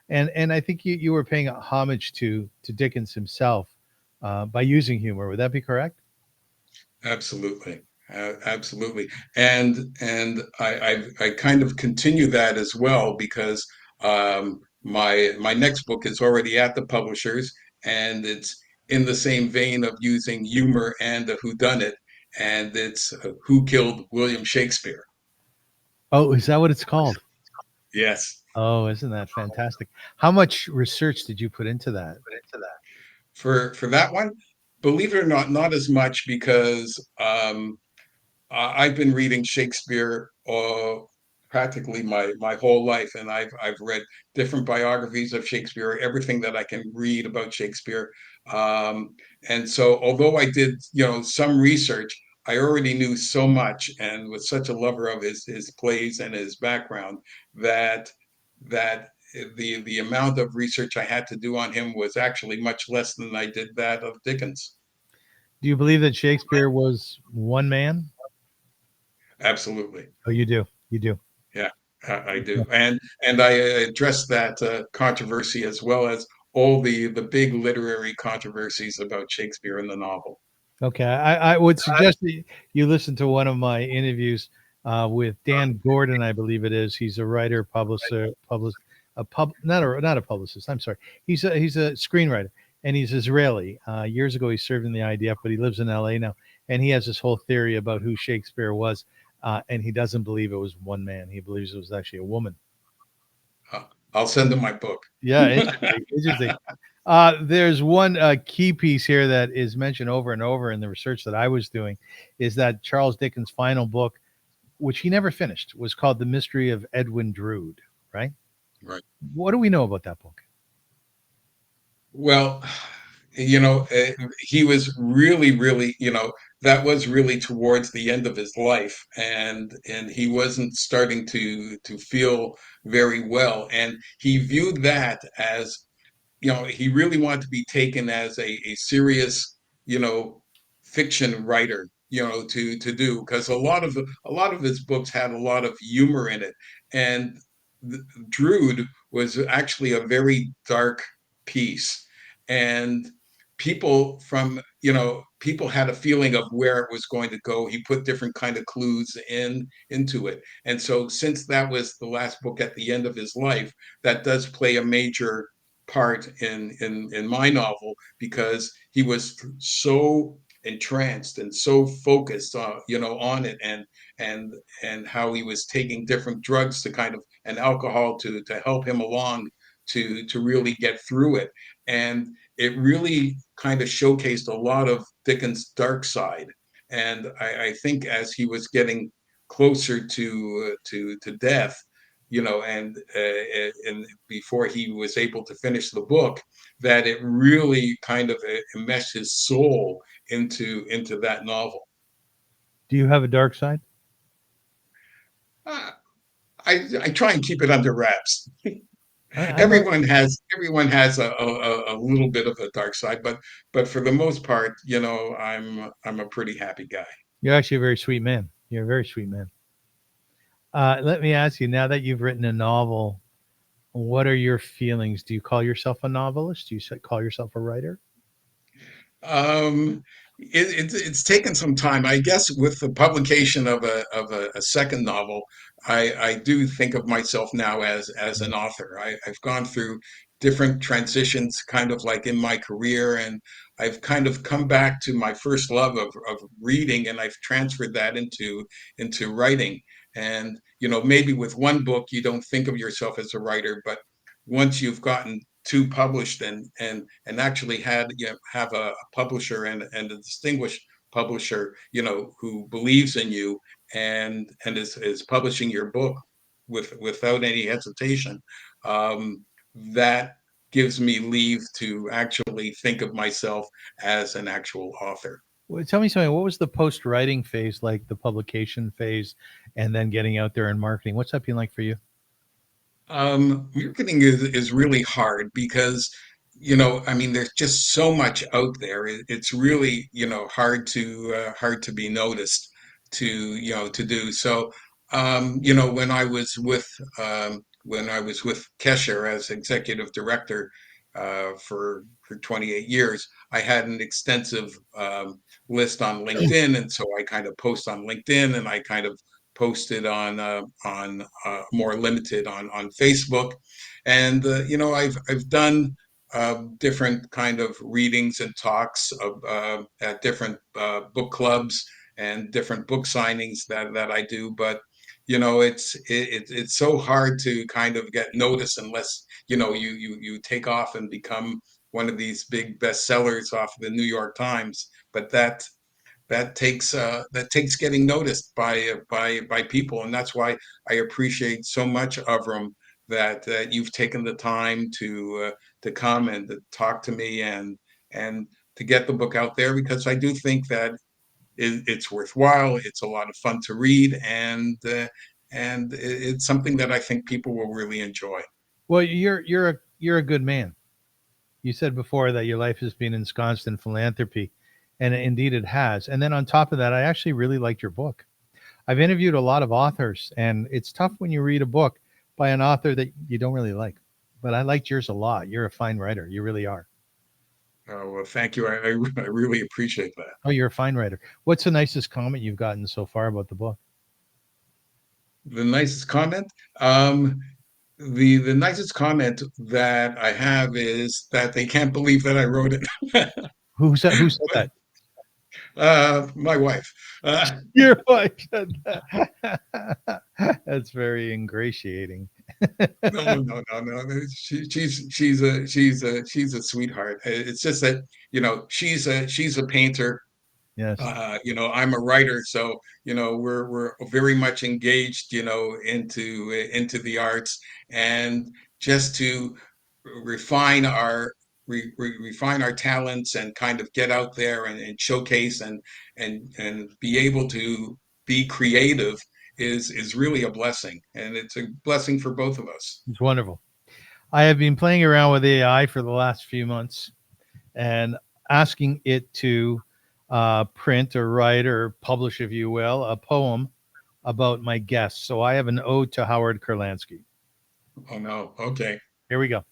and I think you were paying homage to Dickens himself by using humor. Would that be correct? Absolutely. Absolutely. And I kind of continue that as well because my next book is already at the publishers, and it's in the same vein of using humor and a whodunit, and it's Who Killed William Shakespeare. Oh, is that what it's called? Yes. Oh, isn't that fantastic? How much research did you put into that? For that one, believe it or not, not as much because I've been reading Shakespeare practically my whole life, and I've read different biographies of Shakespeare, everything that I can read about Shakespeare. Um, and so, although I did, some research, I already knew so much, and was such a lover of his plays and his background that that the amount of research I had to do on him was actually much less than I did that of Dickens. Do you believe that Shakespeare was one man? Absolutely. Oh, you do. You do. Yeah, I do, and I address that controversy as well as all the big literary controversies about Shakespeare in the novel. Okay, I would suggest that you listen to one of my interviews with Dan Gordon, I believe it is. He's a writer, not a publicist. I'm sorry. He's a screenwriter, and he's Israeli. Years ago, he served in the IDF, but he lives in LA now, and he has this whole theory about who Shakespeare was, and he doesn't believe it was one man. He believes it was actually a woman. I'll send him my book. Yeah, interesting. Interesting. There's one key piece here that is mentioned over and over in the research that I was doing, is that Charles Dickens' final book, which he never finished, was called The Mystery of Edwin Drood, right? Right. What do we know about that book? Well, he was really, that was really towards the end of his life, and he wasn't starting to feel very well, and he viewed that as, he really wanted to be taken as a serious, you know, fiction writer, to do, because a lot of his books had a lot of humor in it, and Drood was actually a very dark piece, and people had a feeling of where it was going to go. He put different kind of clues into it, and so since that was the last book at the end of his life, that does play a major part in my novel, because he was so entranced and so focused on it, and and how he was taking different drugs to kind of, and alcohol to help him along to really get through it, and it really kind of showcased a lot of Dickens' dark side. And I think as he was getting closer to death, and before he was able to finish the book, that it really kind of enmeshed his soul into that novel. Do you have a dark side? Uh, I try and keep it under wraps. I know Everyone has a little bit of a dark side, but for the most part, I'm a pretty happy guy. you're actually a very sweet man. You're a very sweet man. Let me ask you, now that you've written a novel, what are your feelings? Do you call yourself a novelist? Do you call yourself a writer? Um, it's taken some time, I guess, with the publication of a second novel. I do think of myself now as an author. I've gone through different transitions, kind of like in my career, and I've kind of come back to my first love of reading, and I've transferred that into writing. And maybe with one book you don't think of yourself as a writer, but once you've gotten two published, and actually have a publisher, and a distinguished publisher, who believes in you, and is publishing your book without any hesitation, that gives me leave to actually think of myself as an actual author. Well, tell me something. What was the post-writing phase like, the publication phase, and then getting out there and marketing? What's that been like for you? Marketing is really hard because, I mean, there's just so much out there. It's really, hard to be noticed, to do. So, when I was with Kesher as executive director, for 28 years, I had an extensive list on LinkedIn, and so I kind of post on LinkedIn, and I kind of posted on more limited on Facebook, and I've done different kind of readings and talks at different book clubs and different book signings that I do, but it's so hard to kind of get noticed unless you take off and become one of these big bestsellers off of the New York Times, but that takes getting noticed by people, and that's why I appreciate so much, Avram, that you've taken the time to come and to talk to me, and to get the book out there, because I do think that it's worthwhile. It's a lot of fun to read, and it's something that I think people will really enjoy. Well, you're a good man. You said before that your life has been ensconced in philanthropy, and indeed it has. And then on top of that, I actually really liked your book. I've interviewed a lot of authors, and it's tough when you read a book by an author that you don't really like. But I liked yours a lot. You're a fine writer. You really are. Oh, well, thank you. I really appreciate that. Oh, you're a fine writer. What's the nicest comment you've gotten so far about the book? The nicest comment, um, the nicest comment that I have is that they can't believe that I wrote it. Who said that? My wife. Uh, Your wife said that. That's very ingratiating. no. She's a sweetheart. It's just that she's a painter. Yes. I'm a writer, so we're very much engaged, into the arts, and just to refine our refine our talents and kind of get out there and showcase and be able to be creative is really a blessing, and it's a blessing for both of us. It's wonderful. I have been playing around with AI for the last few months and asking it to print or write or publish, if you will, a poem about my guests. So I have an ode to Howard Kurlandski. Oh no, okay. Here we go.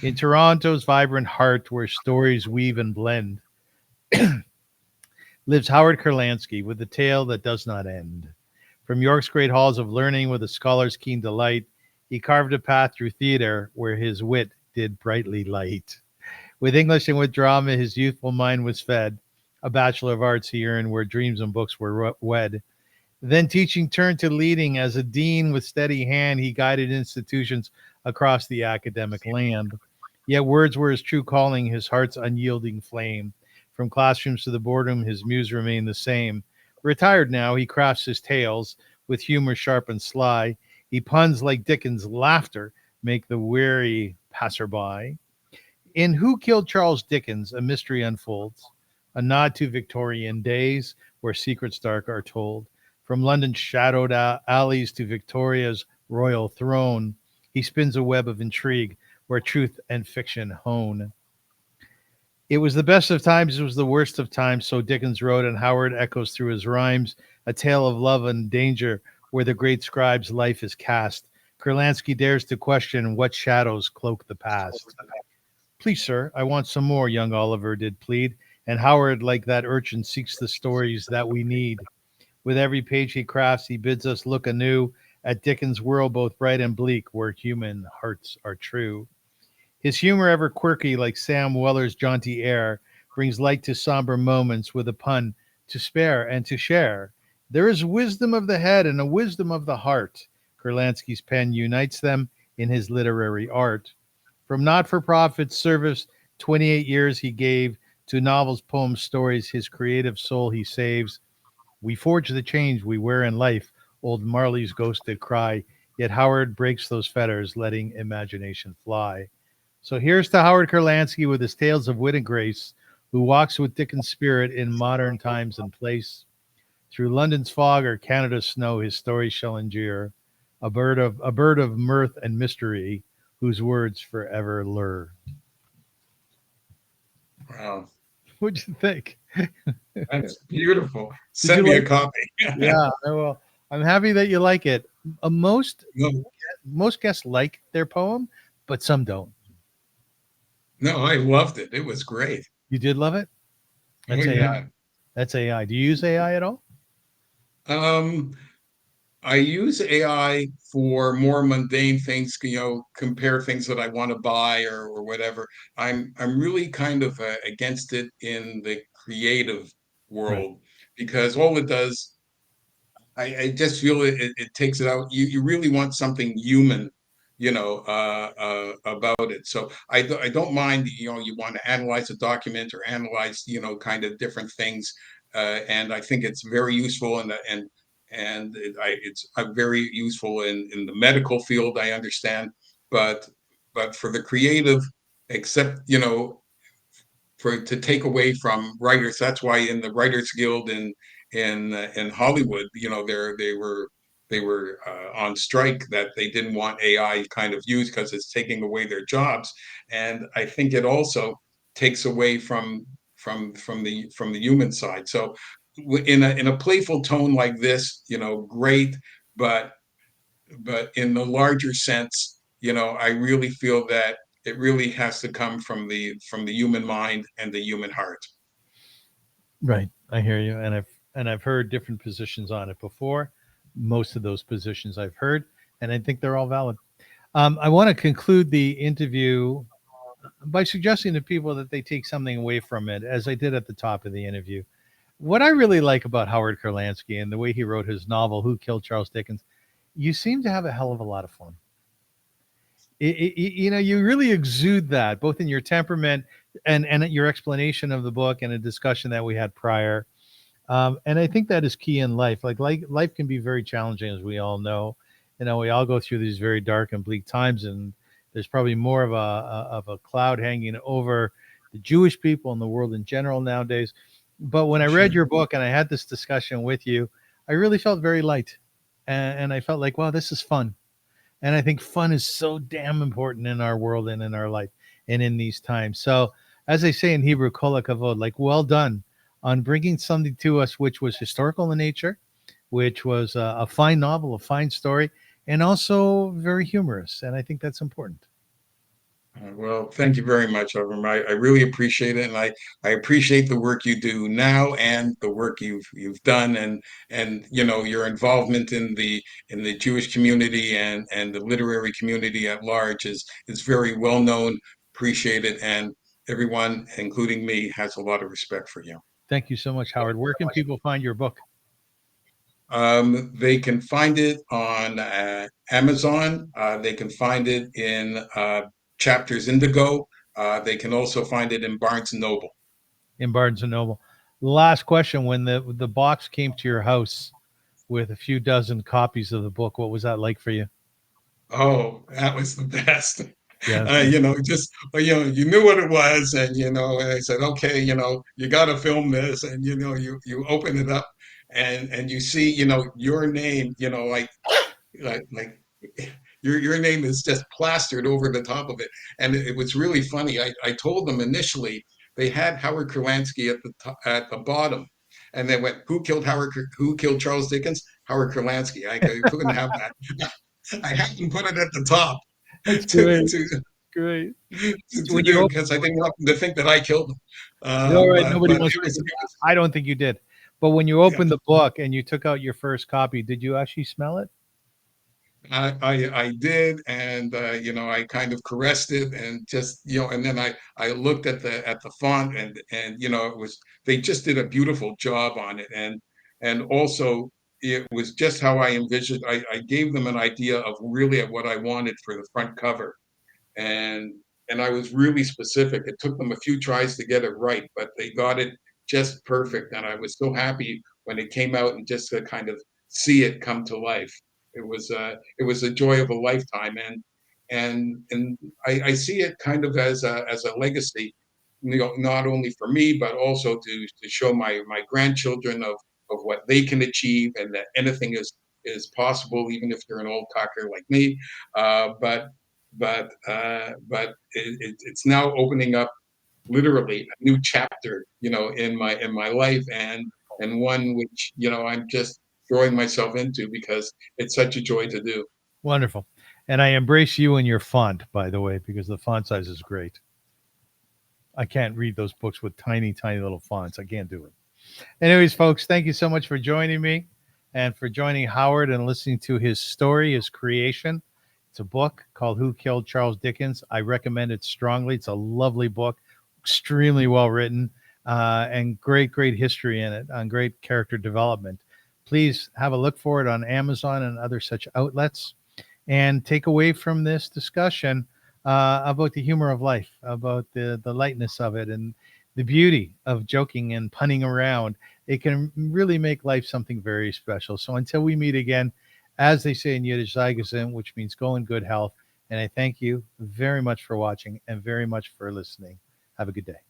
In Toronto's vibrant heart, where stories weave and blend, lives Howard Kurlandski with a tale that does not end. From York's great halls of learning with a scholar's keen delight, he carved a path through theater where his wit did brightly light. With English and with drama, his youthful mind was fed. A Bachelor of Arts he earned where dreams and books were wed. Then teaching turned to leading. As a dean with steady hand, he guided institutions across the academic land. Yet words were his true calling, his heart's unyielding flame. From classrooms to the boardroom, his muse remained the same. Retired now, he crafts his tales with humor sharp and sly. He puns like Dickens' laughter make the weary passerby. In Who Killed Charles Dickens, a mystery unfolds, a nod to Victorian days where secrets dark are told. From London's shadowed alleys to Victoria's royal throne, he spins a web of intrigue where truth and fiction hone. It was the best of times, it was the worst of times, so Dickens wrote, and Howard echoes through his rhymes, a tale of love and danger where the great scribe's life is cast. Kurlandski dares to question what shadows cloak the past. Please, sir, I want some more, young Oliver did plead, and Howard, like that urchin, seeks the stories that we need. With every page he crafts, he bids us look anew at Dickens' world, both bright and bleak, where human hearts are true. His humor, ever quirky like Sam Weller's jaunty air, brings light to somber moments with a pun to spare and to share. There is wisdom of the head and a wisdom of the heart. Kurlandski's pen unites them in his literary art. From not-for-profit service, 28 years he gave, to novels, poems, stories, his creative soul he saves. We forge the change we wear in life, old Marley's ghost did cry, yet Howard breaks those fetters, letting imagination fly. So here's to Howard Kurlandski with his tales of wit and grace, who walks with Dickens' spirit in modern times and place. Through London's fog or Canada's snow, his stories shall endure, a bird of mirth and mystery, whose words forever lure. Wow, What'd you think? that's beautiful. Did Send you me a like? copy. Yeah, well, I'm happy that you like it. Most No, most guests like their poem, but some don't. no, I loved it. It was great. You did love it? Oh That's AI. yeah. That's AI. Do you use AI at all? Um, I use AI for more mundane things, compare things that I want to buy or whatever. I'm really kind of against it in the creative Right. world, because all it does, I just feel it takes it out. You really want something human, about it. So I don't mind, you want to analyze a document or analyze, kind of different things. And I think it's very useful, it's very useful in the medical field, I understand. But for the creative, except, for to take away from writers. That's why in the Writers Guild in Hollywood, they were on strike, that they didn't want AI kind of used because it's taking away their jobs. And I think it also takes away from the human side. So in a playful tone like this, great, but in the larger sense, I really feel that it really has to come from the human mind and the human heart. Right. I hear you. And I've heard different positions on it before. Most of those positions I've heard, and I think they're all valid. I want to conclude the interview by suggesting to people that they take something away from it, as I did at the top of the interview. What I really like about Howard Kurlandski and the way he wrote his novel, Who Killed Charles Dickens, you seem to have a hell of a lot of fun. You really exude that both in your temperament and your explanation of the book and a discussion that we had prior. And I think that is key in life. Like life can be very challenging, as we all know. We all go through these very dark and bleak times, and there's probably more of a cloud hanging over the Jewish people and the world in general nowadays. But when I read your book and I had this discussion with you, I really felt very light, and I felt like, wow, this is fun. And I think fun is so damn important in our world and in our life and in these times. So, as they say in Hebrew, kol hakavod, like, well done on bringing something to us which was historical in nature, which was a fine novel, a fine story, and also very humorous. And I think that's important. Well, thank you very much, Avrum. I really appreciate it, and I appreciate the work you do now and the work you've done, and your involvement in the Jewish community and the literary community at large is very well known, appreciated, and everyone, including me, has a lot of respect for you. Thank you so much, Howard. Where can people find your book? They can find it on Amazon. They can find it in Chapters Indigo. They can also find it in Barnes and Noble. In Barnes and Noble. Last question: when the box came to your house with a few dozen copies of the book, what was that like for you? Oh, that was the best. Yes. Just you knew what it was, and I said, okay, you got to film this, and you open it up, and you see, your name, like your name is just plastered over the top of it. And it was really funny. I told them initially they had Howard Kurlandski at the bottom, and they went, who killed Charles Dickens? Howard Kurlandski. I couldn't have that. I had them put it at the top That's to great. to Great. to When you do, because I didn't want them to think that I killed them. All right, But nobody but wants it to. was, I don't think you did. But when you yeah. opened the book and you took out your first copy, did you actually smell it? I did, and I kind of caressed it, and just and then I looked at the font, and it was, they just did a beautiful job on it, and also it was just how I envisioned. I gave them an idea of really of what I wanted for the front cover, and I was really specific. It took them a few tries to get it right, but they got it just perfect, and I was so happy when it came out, and just to kind of see it come to life. It was a joy of a lifetime, and I see it kind of as a legacy, not only for me, but also to show my grandchildren of what they can achieve, and that anything is possible, even if you're an old cocker like me. But it's now opening up literally a new chapter, in my life, and one which I'm just throwing myself into because it's such a joy to do. Wonderful. And I embrace you and your font, by the way, because the font size is great. I can't read those books with tiny, tiny little fonts. I can't do it. Anyways, folks, thank you so much for joining me and for joining Howard and listening to his story, his creation. It's a book called Who Killed Charles Dickens. I recommend it strongly. It's a lovely book, extremely well written, and great, great history in it, and great character development. Please have a look for it on Amazon and other such outlets, and take away from this discussion about the humor of life, about the lightness of it, and the beauty of joking and punning around. It can really make life something very special. So until we meet again, as they say in Yiddish, sei gesund, which means go in good health. And I thank you very much for watching and very much for listening. Have a good day.